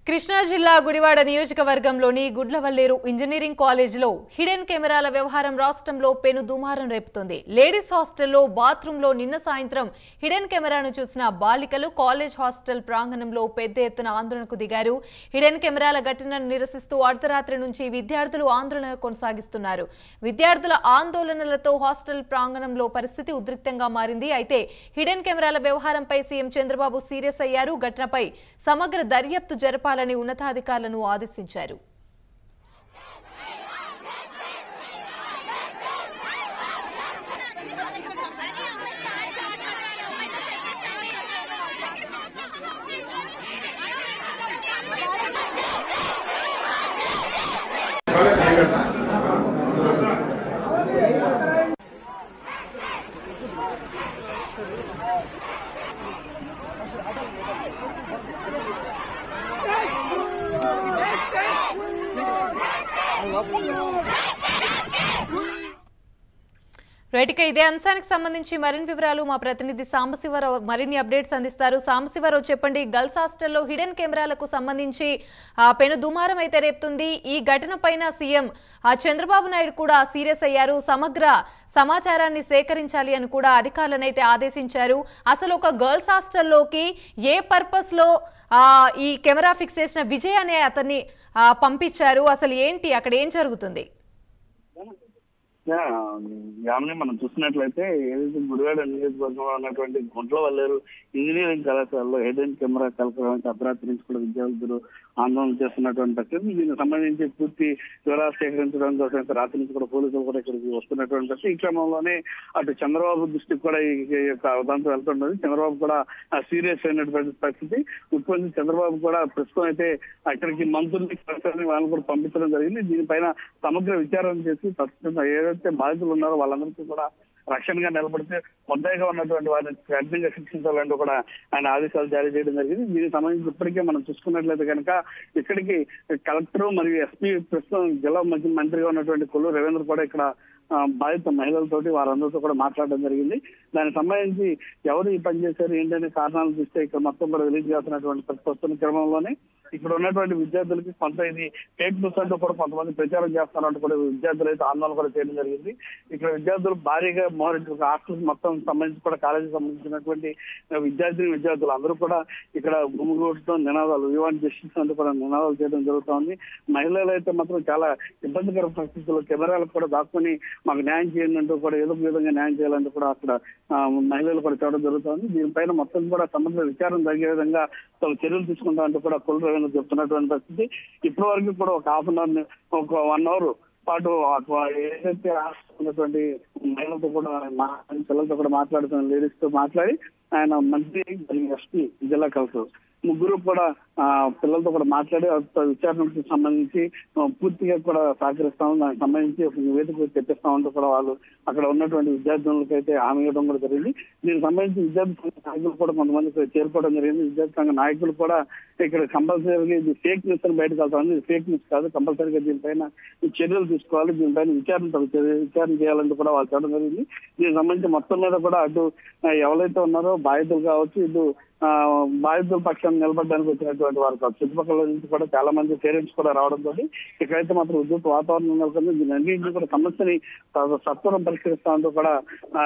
కృష్ణా జిల్లా గుడివాడ నియోజకవర్గంలోని గుడ్లవల్లేరు ఇంజనీరింగ్ కాలేజీలో హిడెన్ కెమెరాల వ్యవహారం రాష్ట్రంలో పెను దుమారం రేపుతోంది. లేడీస్ హాస్టల్లో బాత్రూంలో నిన్న సాయంత్రం హిడెన్ కెమెరాను చూసిన బాలికలు కాలేజ్ హాస్టల్ ప్రాంగణంలో పెద్ద ఎత్తున ఆందోళనకు దిగారు. హిడెన్ కెమెరాల ఘటనను నిరసిస్తూ అర్ధరాత్రి నుంచి విద్యార్థులు ఆందోళన కొనసాగిస్తున్నారు. విద్యార్థుల ఆందోళనలతో హాస్టల్ ప్రాంగణంలో పరిస్థితి ఉద్రిక్తంగా మారింది. అయితే హిడెన్ కెమెరాల వ్యవహారంపై సీఎం చంద్రబాబు సీరియస్ అయ్యారు. ఘటనపై సమగ్ర దర్యాప్తు జరపాలని ఉన్నతాధికారులను ఆదేశించారు. రైట్, ఇదే అంశానికి సంబంధించి మరిన్ని వివరాలు మా ప్రతినిధి సాంబశివరావు మరిన్ని అప్డేట్స్ అందిస్తారు. సాంబశివరావు, చెప్పండి. గర్ల్స్ హాస్టల్లో హిడెన్ కెమెరాలకు సంబంధించి పెను దుమారం అయితే రేపుతుంది. ఈ ఘటన పైన సీఎం చంద్రబాబు నాయుడు కూడా సీరియస్ అయ్యారు. సమగ్ర సమాచారాన్ని సేకరించాలి అని కూడా అధికారులను అయితే ఆదేశించారు. అసలు ఒక గర్ల్స్ హాస్టల్లోకి ఏ పర్పస్ లో ఈ కెమెరా ఫిక్స్ చేసిన విజయ్ అనే అతన్ని పంపించారు? అసలు ఏంటి, అక్కడ ఏం జరుగుతుంది? యామిని మనం చూసినట్లయితే ఏదైతే గుడివాడ నియోజకవర్గంలో ఉన్నటువంటి గుంట్లవల్లేరు ఇంజనీరింగ్ కళాశాలలో హిడెన్ కెమెరా కలపడానికి అర్ధరాత్రి నుంచి కూడా విద్యార్థులు ఆందోళన చేస్తున్నటువంటి పరిస్థితి. దీనికి సంబంధించి పూర్తి వివరాలు సేకరించడం కోసం రాత్రి నుంచి కూడా పోలీసులు కూడా ఇక్కడికి వస్తున్నటువంటి పరిస్థితి. ఈ క్రమంలోనే అటు చంద్రబాబు దృష్టికి కూడా ఈ యొక్క అవధానం వెళ్తున్నది. చంద్రబాబు కూడా సీరియస్ అయినటువంటి పరిస్థితి. ముఖ్యమంత్రి చంద్రబాబు కూడా ప్రస్తుతం అయితే అక్కడికి మంత్రుల్ని వాళ్ళని కూడా పంపించడం జరిగింది. దీనిపైన సమగ్ర విచారణ చేసి ప్రస్తుతం ఏదైతే బాధితులు ఉన్నారో వాళ్ళందరికీ కూడా రక్షణగా నిలబడితే ముద్దాయిగా ఉన్నటువంటి వారిని కఠినంగా శిక్షించాలంటూ కూడా ఆయన ఆదేశాలు జారీ చేయడం జరిగింది. దీనికి సంబంధించి ఇప్పటికే మనం చూసుకున్నట్లయితే కనుక ఇక్కడికి కలెక్టర్ మరియు ఎస్పీ ప్రస్తుతం జిల్లా మంత్రిగా ఉన్నటువంటి కొల్లు రవీంద్ర కూడా ఇక్కడ బాధిత మహిళలతోటి వారందరితో కూడా మాట్లాడడం జరిగింది. దానికి సంబంధించి ఎవరు ఈ పని చేశారు ఏంటనే కారణాలు చూస్తే ఇక్కడ మొత్తం కూడా రిలీజ్ చేస్తున్నటువంటి వస్తున్న క్రమంలోనే ఇక్కడ ఉన్నటువంటి విద్యార్థులకి కొంత ఇది ఫేక్ న్యూస్ అంటూ కూడా కొంతమంది ప్రచారం చేస్తారంటూ కూడా విద్యార్థులు అయితే ఆందోళన కూడా చేయడం జరిగింది. ఇక్కడ విద్యార్థులు భారీగా మోహరించి హాస్టల్ మొత్తం సంబంధించి కూడా కాలేజీకి సంబంధించినటువంటి విద్యార్థులు అందరూ కూడా ఇక్కడ గుమిగూడటం నినాదాలు వివాన్ జస్టిస్ అంటూ కూడా నినాదాలు చేయడం జరుగుతోంది. మహిళలు అయితే మాత్రం చాలా ఇబ్బందికర పరిస్థితుల్లో కెమెరాలకు కూడా దాక్కుని మాకు న్యాయం చేయండి అంటూ కూడా ఏదో విధంగా న్యాయం చేయాలంటూ కూడా అక్కడ మహిళలు కూడా చూడడం జరుగుతుంది. దీనిపైన మొత్తం కూడా సమగ్ర విచారణ జరిగే విధంగా చర్యలు తీసుకుంటా అంటూ కూడా కొల్లు రవీంద్ర చెప్తున్నటువంటి పరిస్థితి. ఇప్పటి వరకు కూడా ఒక హాఫ్ అన్ అవర్ ఒక 1 అవర్ పాటు ఏదైతే ఉన్నటువంటి మహిళలతో కూడా పిల్లలతో కూడా మాట్లాడుతున్న లేడీస్ తో మాట్లాడి ఆయన మంత్రి ఎస్పీ జిల్లా కలెక్టర్ ముగ్గురు కూడా పిల్లలతో కూడా మాట్లాడి విచారణకు సంబంధించి పూర్తిగా కూడా సహకరిస్తాము, దానికి సంబంధించి ఒక నివేదిక తెప్పిస్తామంటూ కూడా వాళ్ళు అక్కడ ఉన్నటువంటి విద్యార్థులకు అయితే హామీ ఇవ్వడం కూడా జరిగింది. దీనికి సంబంధించి విద్యార్థి సంఘ నాయకులు కూడా కొంతమంది చేరుకోవడం జరిగింది. విద్యార్థి సంఘ నాయకులు కూడా ఇక్కడ కంపల్సరీగా ఇది ఫేక్ న్యూస్ అని బయటకు వెళ్తామని, ఇది ఫేక్ న్యూస్ కాదు, కంపల్సరీగా దీనిపైన చర్యలు తీసుకోవాలి, దీనిపైన విచారణ చేయాలంటూ కూడా వాళ్ళు చెప్పడం జరిగింది. దీనికి సంబంధించి మొత్తం మీద కూడా అటు ఎవరైతే ఉన్నారో బాధితులు కావచ్చు, ఇటు బాధితుల పక్షాన్ని నిలబడడానికి వచ్చినటువంటి వారు చుట్టుపక్కల నుంచి కూడా చాలా మంది పేరెంట్స్ కూడా రావడంతో ఇక్కడైతే మాత్రం ఉద్యోగ వాతావరణం నెలకొంది. దీని అన్నింటినీ కూడా సమస్యని సత్వరం పరిష్కరిస్తామంటూ కూడా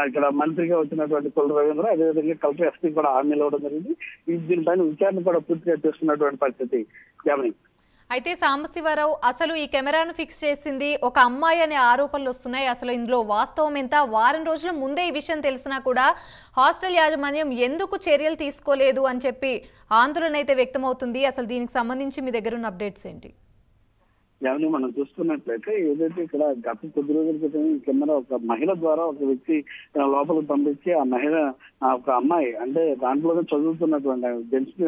ఇక్కడ మంత్రిగా వచ్చినటువంటి కొల్లు రవీంద్ర అదేవిధంగా కలెక్టర్ ఎస్పీ కూడా హామీలు ఇవ్వడం జరిగింది. దీనిపైన విచారణ కూడా పూర్తిగా చేస్తున్నటువంటి పరిస్థితి. అయితే సాంబశివరావు, అసలు ఈ కెమెరాను ఫిక్స్ చేసింది ఒక అమ్మాయి అనే ఆరోపణలు వస్తున్నాయి. అసలు ఇందులో వాస్తవం ఎంత? వారం రోజుల ముందే ఈ విషయం తెలిసినా కూడా హాస్టల్ యాజమాన్యం ఎందుకు చర్యలు తీసుకోలేదు అని చెప్పి ఆందోళన అయితే వ్యక్తమవుతుంది. అసలు దీనికి సంబంధించి మీ దగ్గర ఉన్న అప్డేట్స్ ఏంటి? ఎవరిని మనం చూసుకున్నట్లయితే ఏదైతే ఇక్కడ గత కొద్ది రోజుల క్రితం కెమెరా ఒక మహిళ ద్వారా ఒక వ్యక్తి లోపలికి పంపించి ఆ మహిళ ఒక అమ్మాయి అంటే దాంట్లోనే చదువుతున్నటువంటి జెంట్స్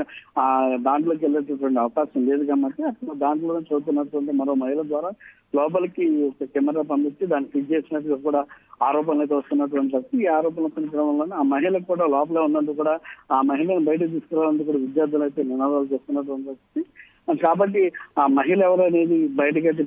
దాంట్లోకి వెళ్ళేటటువంటి అవకాశం లేదు కాబట్టి అసలు దాంట్లోనే చదువుతున్నటువంటి మరో మహిళ ద్వారా లోపలికి ఒక కెమెరా పంపించి దాన్ని ఫిట్ చేసినట్టుగా కూడా ఆరోపణలు అయితే వస్తున్నటువంటి ఈ ఆరోపణల క్రమంలోనే ఆ మహిళకు కూడా లోపలే ఉన్నట్టు కూడా ఆ మహిళను బయటకు తీసుకురావాలంటూ కూడా విద్యార్థులు అయితే నినాదాలు చేస్తున్నటువంటి కాబట్టి ఆ మహిళ ఎవరనేది బయటకైతే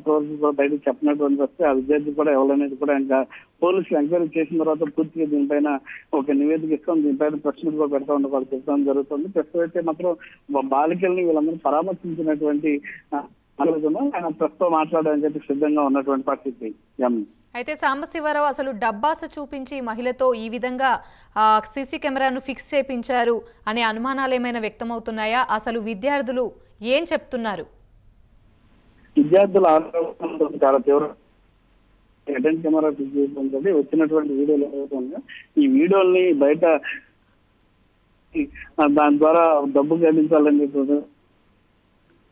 బయటకు చెప్పినటువంటి వస్తే ఆ విద్యార్థి కూడా ఎవరనేది కూడా ఇంకా పోలీసులు ఎంక్వైరీ చేసిన తర్వాత పూర్తిగా దీనిపైన ఒక నివేదిక ఇస్తాం, దీనిపైన ప్రశ్నలు కూడా పెడతా ఉండే వాళ్ళు చెప్తాం జరుగుతుంది. ప్రస్తుతం అయితే మాత్రం బాలికల్ని వీళ్ళందరూ పరామర్శించినటువంటి ఆయన ప్రస్తుతం మాట్లాడడానికి సిద్ధంగా ఉన్నటువంటి పరిస్థితి. అయితే సాంబశివరావు అసలు డబ్బాస చూపించి మహిళతో ఈ విధంగా సీసీ కెమెరాను ఫిక్స్ చేయించారు అనే అనుమానాలు ఏమైనా వ్యక్తమవుతున్నాయా? అసలు విద్యార్థులు ఏం చెప్తున్నారు? విద్యార్థుల ఆరోపణలు చాలా తీవ్ర హిడెన్ కెమెరా ఫిక్స్ చేయడం వచ్చినటువంటి వీడియోలు ఏవైతే ఈ వీడియోల్ని బయట దాని ద్వారా డబ్బు గడించాలని చెప్పి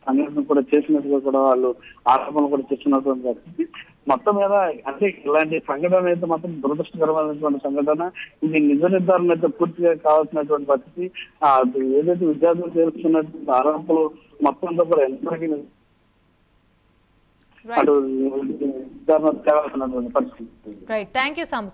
సంఘటన కూడా చేసినట్టుగా కూడా వాళ్ళు ఆరోపణలు కూడా చేస్తున్నటువంటి పరిస్థితి. మొత్తం మీద అంటే ఇలాంటి సంఘటన అయితే మాత్రం దురదృష్టకరమైనటువంటి సంఘటన. ఇది నిజ నిర్ధారణ అయితే పూర్తిగా కావాల్సినటువంటి పరిస్థితి. ఏదైతే విద్యార్థులు చేస్తున్నటువంటి ఆరోపణలు మొత్తం కూడా ఎంతవరకు అటు నిర్ధారణ కావాల్సినటువంటి పరిస్థితి. Right, thank you.